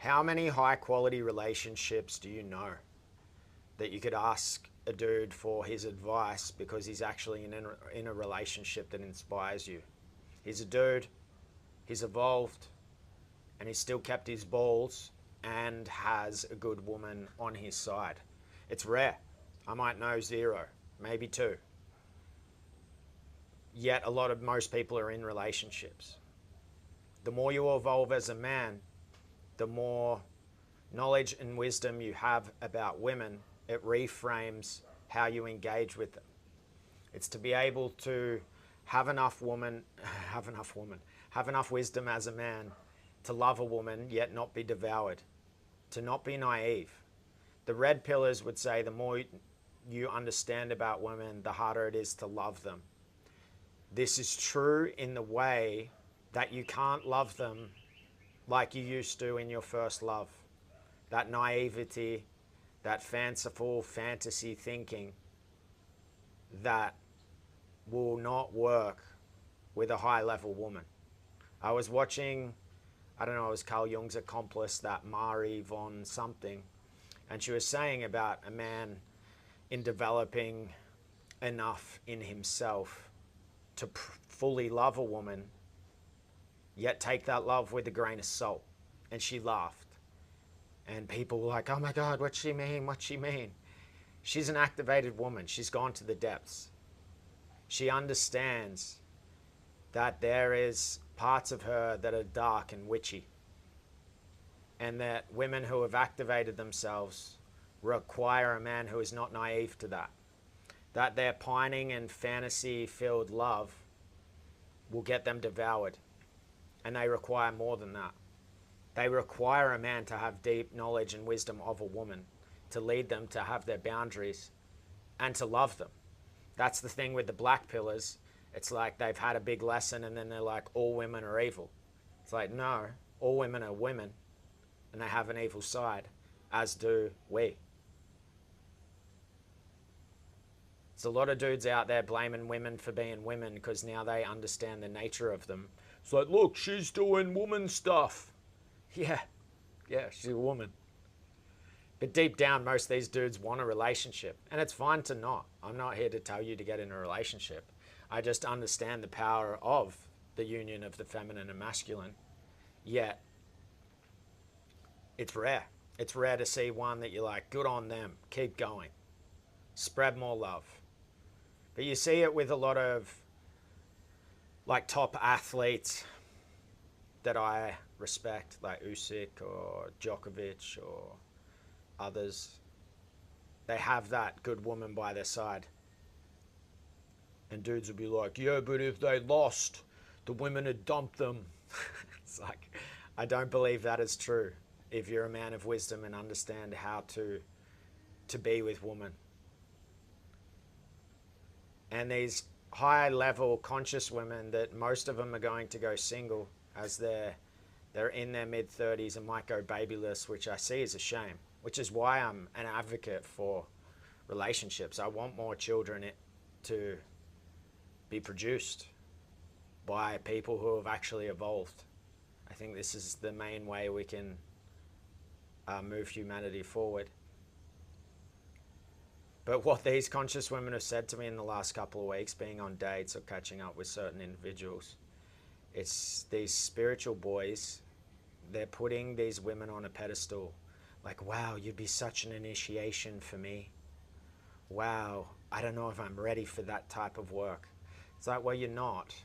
How many high quality relationships do you know that you could ask a dude for his advice because he's actually in a relationship that inspires you? He's a dude, he's evolved, and he's still kept his balls and has a good woman on his side. It's rare. I might know zero, maybe two. Yet most people are in relationships. The more you evolve as a man, the more knowledge and wisdom you have about women, it reframes how you engage with them. It's to be able to have enough wisdom as a man to love a woman yet not be devoured, to not be naive. The red pillars would say the more you understand about women, the harder it is to love them. This is true in the way that you can't love them like you used to in your first love. That naivety, that fanciful fantasy thinking that will not work with a high level woman. I was watching, I don't know, it was Carl Jung's accomplice, that Mari von something, and she was saying about a man in developing enough in himself to fully love a woman, yet take that love with a grain of salt. And she laughed. And people were like, oh my God, what's she mean? What's she mean? She's an activated woman. She's gone to the depths. She understands that there is parts of her that are dark and witchy. And that women who have activated themselves require a man who is not naive to that. That their pining and fantasy-filled love will get them devoured. And they require more than that. They require a man to have deep knowledge and wisdom of a woman, to lead them to have their boundaries and to love them. That's the thing with the black pillars. It's like they've had a big lesson and then they're like, all women are evil. It's like, no, all women are women and they have an evil side, as do we. There's a lot of dudes out there blaming women for being women because now they understand the nature of them. It's like, look, she's doing woman stuff. Yeah, she's a woman. But deep down, most of these dudes want a relationship. And it's fine to not. I'm not here to tell you to get in a relationship. I just understand the power of the union of the feminine and masculine. Yet, it's rare. It's rare to see one that you're like, good on them, keep going. Spread more love. But you see it with a lot of like top athletes that I respect, like Usyk or Djokovic or others. They have that good woman by their side. And dudes will be like, yeah, but if they lost, the women had dumped them. It's like, I don't believe that is true if you're a man of wisdom and understand how to be with women. And these high level conscious women that most of them are going to go single as they're in their mid 30s and might go babyless, which I see as a shame, which is why I'm an advocate for relationships. I want more children to be produced by people who have actually evolved. I think this is the main way we can move humanity forward. But what these conscious women have said to me in the last couple of weeks, being on dates or catching up with certain individuals, it's these spiritual boys, they're putting these women on a pedestal. Like, wow, you'd be such an initiation for me. Wow, I don't know if I'm ready for that type of work. It's like, well, you're not.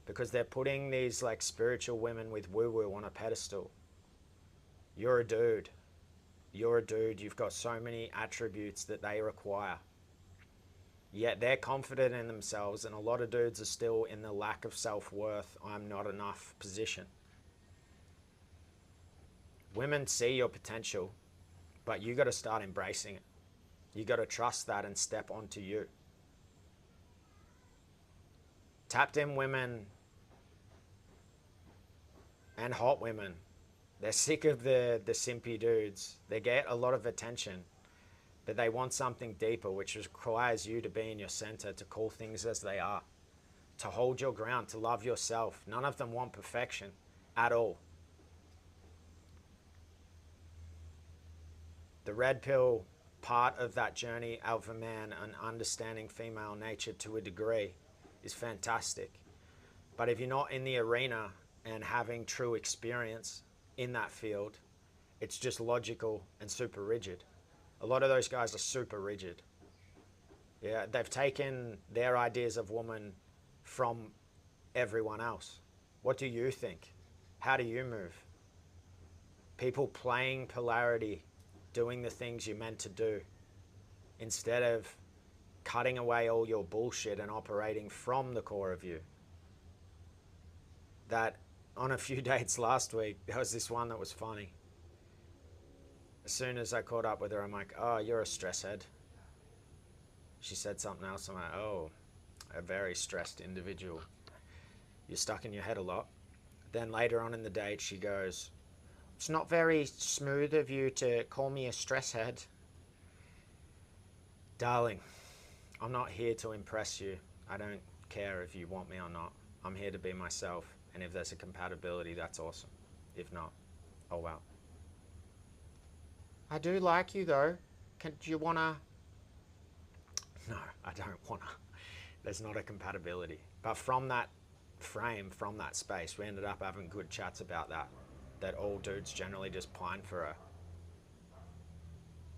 Because they're putting these like spiritual women with woo-woo on a pedestal. You're a dude. You're a dude, you've got so many attributes that they require. Yet they're confident in themselves, and a lot of dudes are still in the lack of self-worth, I'm not enough position. Women see your potential, but you got to start embracing it. You got to trust that and step onto you. Tapped in women and hot women, they're sick of the simpy dudes. They get a lot of attention, but they want something deeper, which requires you to be in your center, to call things as they are, to hold your ground, to love yourself. None of them want perfection at all. The red pill part of that journey of a man and understanding female nature to a degree is fantastic. But if you're not in the arena and having true experience in that field, it's just logical and super rigid. A lot of those guys are super rigid. Yeah, they've taken their ideas of woman from everyone else. What do you think? How do you move? People playing polarity, doing the things you're meant to do, instead of cutting away all your bullshit and operating from the core of you. That on a few dates last week, there was this one that was funny. As soon as I caught up with her, I'm like, oh, you're a stress head. She said something else. I'm like, oh, a very stressed individual. You're stuck in your head a lot. Then later on in the date, she goes, it's not very smooth of you to call me a stress head. Darling, I'm not here to impress you. I don't care if you want me or not. I'm here to be myself. And if there's a compatibility, that's awesome. If not, oh well. I do like you though. Do you wanna? No, I don't wanna. There's not a compatibility. But from that frame, from that space, we ended up having good chats about that. That all dudes generally just pine for her.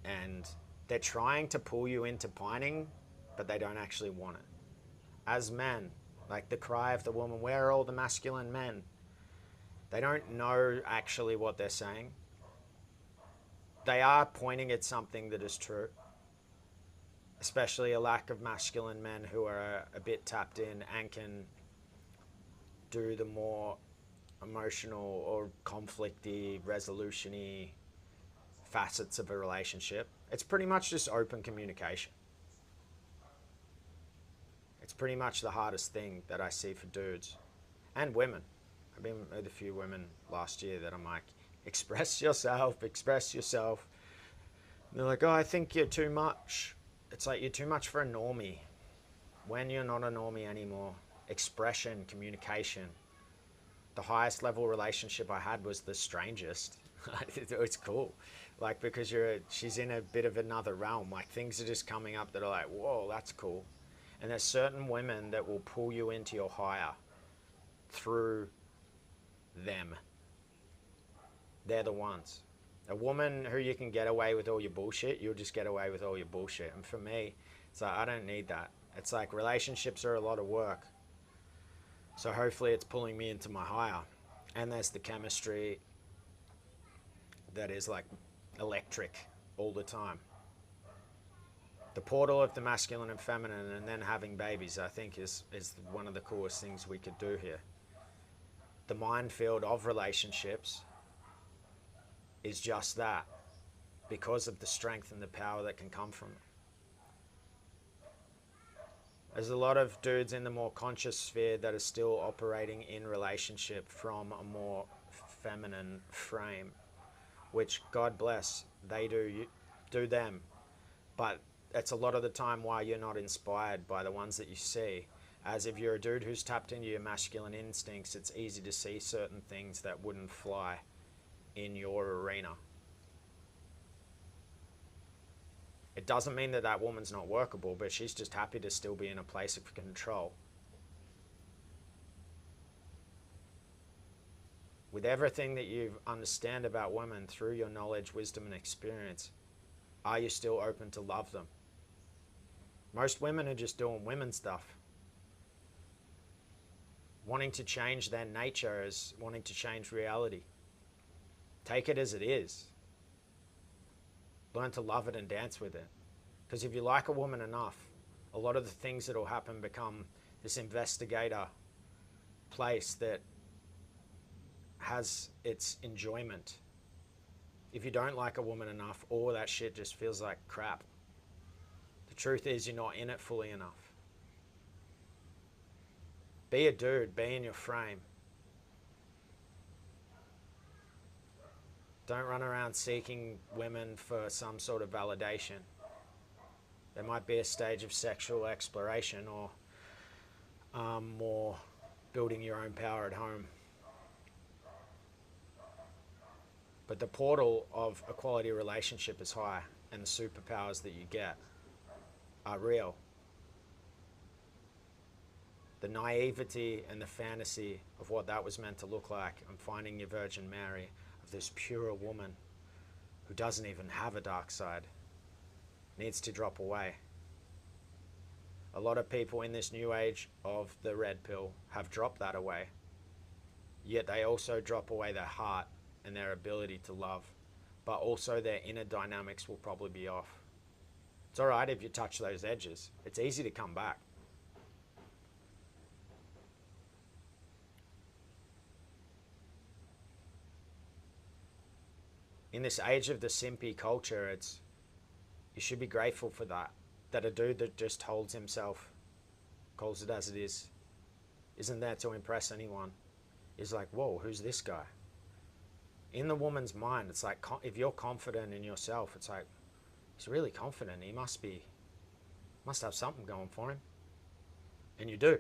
And they're trying to pull you into pining, but they don't actually want it. As men, like the cry of the woman, where are all the masculine men? They don't know actually what they're saying. They are pointing at something that is true, especially a lack of masculine men who are a bit tapped in and can do the more emotional or conflicty, resolution-y facets of a relationship. It's pretty much just open communication. It's pretty much the hardest thing that I see for dudes and women. I've been with a few women last year that I'm like, express yourself, express yourself. And they're like, oh, I think you're too much. It's like, you're too much for a normie. When you're not a normie anymore, expression, communication. The highest level relationship I had was the strangest. It's cool. Like, because she's in a bit of another realm. Like, things are just coming up that are like, whoa, that's cool. And there's certain women that will pull you into your higher through them. They're the ones. A woman who you can get away with all your bullshit, you'll just get away with all your bullshit. And for me, it's like, I don't need that. It's like relationships are a lot of work. So hopefully it's pulling me into my higher. And there's the chemistry that is like electric all the time. The portal of the masculine and feminine, and then having babies, I think is one of the coolest things we could do here. The minefield of relationships is just that, because of the strength and the power that can come from it. There's a lot of dudes in the more conscious sphere that are still operating in relationship from a more feminine frame, which God bless, they do them. But that's a lot of the time why you're not inspired by the ones that you see. As if you're a dude who's tapped into your masculine instincts, it's easy to see certain things that wouldn't fly in your arena. It doesn't mean that that woman's not workable, but she's just happy to still be in a place of control. With everything that you understand about women through your knowledge, wisdom, and experience, are you still open to love them? Most women are just doing women stuff. Wanting to change their nature is wanting to change reality. Take it as it is. Learn to love it and dance with it. Because if you like a woman enough, a lot of the things that will happen become this investigator place that has its enjoyment. If you don't like a woman enough, all that shit just feels like crap. The truth is, you're not in it fully enough. Be a dude, be in your frame. Don't run around seeking women for some sort of validation. There might be a stage of sexual exploration or more building your own power at home. But the portal of a quality relationship is high, and the superpowers that you get are real. The naivety and the fantasy of what that was meant to look like, and finding your Virgin Mary, of this pure woman who doesn't even have a dark side, needs to drop away. A lot of people in this new age of the red pill have dropped that away, yet they also drop away their heart and their ability to love, but also their inner dynamics will probably be off. It's all right if you touch those edges. It's easy to come back. In this age of the simpy culture, you should be grateful for that. That a dude that just holds himself, calls it as it is, isn't there to impress anyone, is like, whoa, who's this guy? In the woman's mind, it's like, if you're confident in yourself, it's like, he's really confident. He must have something going for him. And you do.